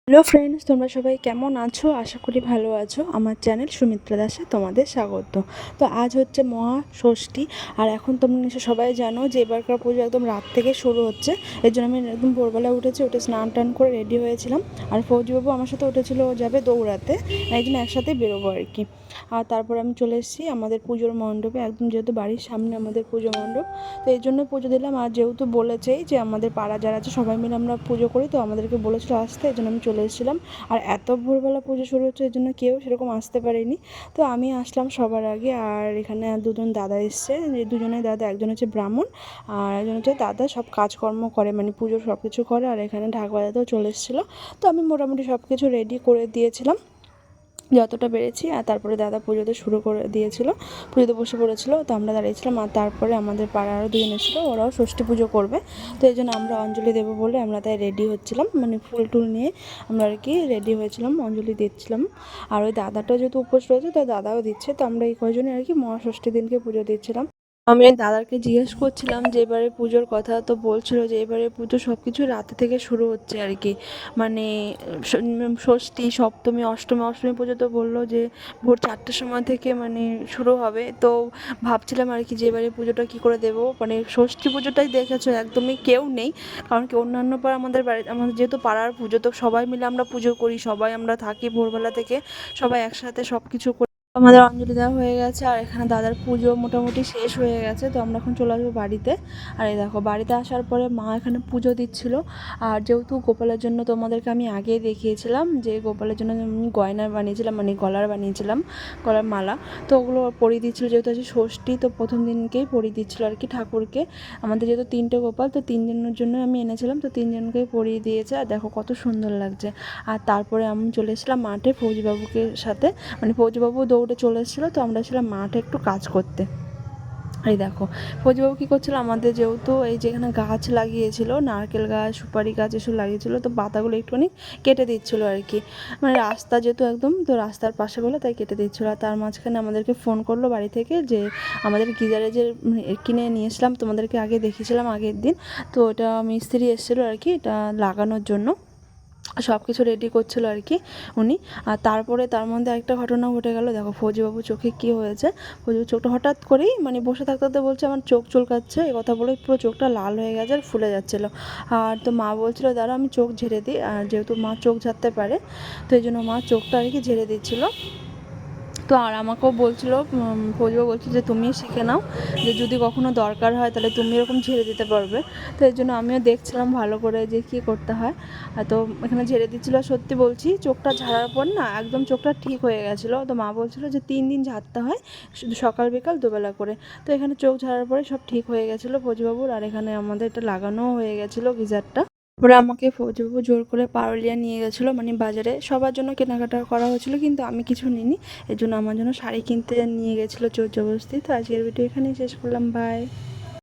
Hello friends, তোমরা সবাই কেমন আছো? আশা করি ভালো আছো। আমার চ্যানেল সুমিত্রা দাসে তোমাদের স্বাগত। তো আজ হচ্ছে মহাষষ্ঠী, আর এখন তোমরা নিশ্চয় সবাই জানো যে এবারকার পুজো একদম রাত থেকে শুরু হচ্ছে। এর জন্য আমি একদম ভোরবেলা উঠেছি, উঠে স্নান টান করে রেডি হয়েছিলাম। আর ফৌজিবাবু আমার সাথে উঠেছিল, ও যাবে দৌড়াতে, এই জন্য একসাথে বেরোবো আর কি। আর তারপর আমি চলে এসেছি আমাদের পুজোর মণ্ডপে, একদম যেহেতু বাড়ির সামনে আমাদের পুজো মণ্ডপ, তো এই জন্য পুজো দিলাম। আর যেহেতু বলেছেই যে আমাদের পাড়া যারা আছে সবাই মিলে আমরা পুজো করি, তো আমাদেরকে বলেছিল আসতে, এই জন্য আমি চলে এসেছিলাম। আর এত ভোরবেলা পুজো শুরু হচ্ছে, এই জন্য কেউ সেরকম আসতে পারেনি, তো আমি আসলাম সবার আগে। আর এখানে দুজন দাদা এসছে, দুজনেই দাদা, একজন হচ্ছে ব্রাহ্মণ আর একজন হচ্ছে দাদা, সব কাজকর্ম করে, মানে পুজোর সব কিছু করে। আর এখানে ঢাক বাজাতেও চলে এসেছিলো, তো আমি মোটামুটি সব কিছু রেডি করে দিয়েছিলাম যতটা পেরেছি। আর তারপরে দাদা পুজোতে শুরু করে দিয়েছিল, পুজোতে বসে পড়েছিল, তো আমরা দাঁড়িয়েছিলাম। আর তারপরে আমাদের পাড়ার আরও দুজন এসেছিলো, ওরাও ষষ্ঠী পুজো করবে, তো এই জন্য আমরা অঞ্জলি দেবো বলে আমরা তাই রেডি হচ্ছিলাম, মানে ফুল টুল নিয়ে আমরা আর কি রেডি হয়েছিলাম, অঞ্জলি দিচ্ছিলাম। আর ওই দাদাটা যেহেতু উপোস রয়েছে, তো দাদাও দিচ্ছে, তো আমরা এই কয়জনে আর কি মহাষষ্ঠী দিনকে পুজো দিচ্ছিলাম। আমি দাদাকে জিজ্ঞেস করছিলাম যে এবারে পুজোর কথা, তো বলছিল যে এবারে পুজো সব কিছু রাতে থেকে শুরু হচ্ছে আর কি, মানে ষষ্ঠী, সপ্তমী, অষ্টমী, অষ্টমী পুজো তো বললো যে ভোর 4টের সময় থেকে মানে শুরু হবে। তো ভাবছিলাম আর কি যে এবারে পুজোটা কী করে দেবো, মানে ষষ্ঠী পুজোটাই দেখেছো একদমই কেউ নেই, কারণ কি অন্যান্য পাড়া আমাদের বাড়ি, আমাদের যেহেতু পাড়ার পুজো, তো সবাই মিলে আমরা পুজো করি, সবাই আমরা থাকি ভোরবেলা থেকে, সবাই একসাথে সব কিছু করি। আমাদের অঞ্জলি দেওয়া হয়ে গেছে, আর এখানে দাদার পুজো মোটামুটি শেষ হয়ে গেছে, তো আমরা এখন চলে আসবো বাড়িতে। আর এই দেখো বাড়িতে আসার পরে মা এখানে পুজো দিচ্ছিল। আর যেহেতু গোপালের জন্য তোমাদেরকে আমি আগেই দেখিয়েছিলাম যে গোপালের জন্য আমি গয়না বানিয়েছিলাম, মানে গলার বানিয়েছিলাম, গলার মালা, তো ওগুলো পরিয়ে দিচ্ছিলো। যেহেতু আছে ষষ্ঠী, তো প্রথম দিনকেই পরিয়ে দিচ্ছিলো আর কি ঠাকুরকে। আমাদের যেহেতু 3টে গোপাল, তো 3জনের জন্য আমি এনেছিলাম, তো 3জনকেই পরিয়ে দিয়েছে। আর দেখো কত সুন্দর লাগছে। আর তারপরে আমি চলে এসেছিলাম মাঠে ফৌজিবাবুকে সাথে, মানে ফৌজিবাবু দৌড়ে চলে এসেছিলো, তো আমরা ছিলাম মাঠে একটু কাজ করতে। এই দেখো ফৌজিবাবু কী করছিল, আমাদের যেহেতু এই যেখানে গাছ লাগিয়েছিল, নারকেল গাছ, সুপারি গাছ এসব লাগিয়েছিল, তো পাতাগুলো একটুখানি কেটে দিচ্ছিলো আর কি, মানে রাস্তা যেহেতু একদম, তো রাস্তার পাশে বলে তাই কেটে দিচ্ছিলো। আর তার মাঝখানে আমাদেরকে ফোন করলো বাড়ি থেকে যে আমাদের গিজারে যে কিনে নিয়েছিলাম, তোমাদেরকে আগে দেখিয়েছিলাম আগের দিন, তো ওটা মিস্ত্রি এসেছিলো আর কি এটা লাগানোর জন্য, সব কিছু রেডি করছিল আর কি উনি। আর তারপরে তার মধ্যে একটা ঘটনা ঘটে গেল, দেখো ফৌজিবাবু চোখে কী হয়েছে। ফৌজিবাবু চোখটা হঠাৎ করেই, মানে বসে থাকতে থাকতে বলছে আমার চোখ চুলকাচ্ছে, এই কথা বলে পুরো চোখটা লাল হয়ে গেছে আর ফুলে যাচ্ছিলো। আর তো মা বলছিল দাঁড়া আমি চোখ ঝেড়ে দিই, আর যেহেতু মা চোখ ঝাড়তে পারে, তো এই জন্য মা চোখটা আর কি ঝেড়ে দিচ্ছিলো। তো আর আমাকেও বলছিল, ফৌজিবাবু বলছিল যে তুমি শিখে নাও, যে যদি কখনো দরকার হয় তাহলে তুমি এরকম ঝেড়ে দিতে পারবে। তো এই জন্য আমিও দেখছিলাম ভালো করে যে কী করতে হয়। তো এখানে ঝেড়ে দিচ্ছিলো, সত্যি বলছি চোখটা ঝাড়ার পর না একদম চোখটা ঠিক হয়ে গেছিলো। তো মা বলছিল যে 3 দিন ঝাড়তে হয়, শুধু সকাল বিকাল দুবেলা করে। তো এখানে চোখ ঝাড়ার পরে সব ঠিক হয়ে গেছিলো ফৌজিবাবুর। আর এখানে আমাদের এটা লাগানোও হয়ে গেছিলো গিজারটা। তারপরে আমাকে ফৌজিবাবু জোর করে পারুলিয়া নিয়ে গেছিলো, মানে বাজারে সবার জন্য কেনাকাটা করা হয়েছিলো, কিন্তু আমি কিছু নিইনি, এর জন্য আমার জন্য শাড়ি কিনতে নিয়ে গেছিলো জোর জবরদস্তি। তো আজকের ভিডিও এখানেই শেষ করলাম, বাই।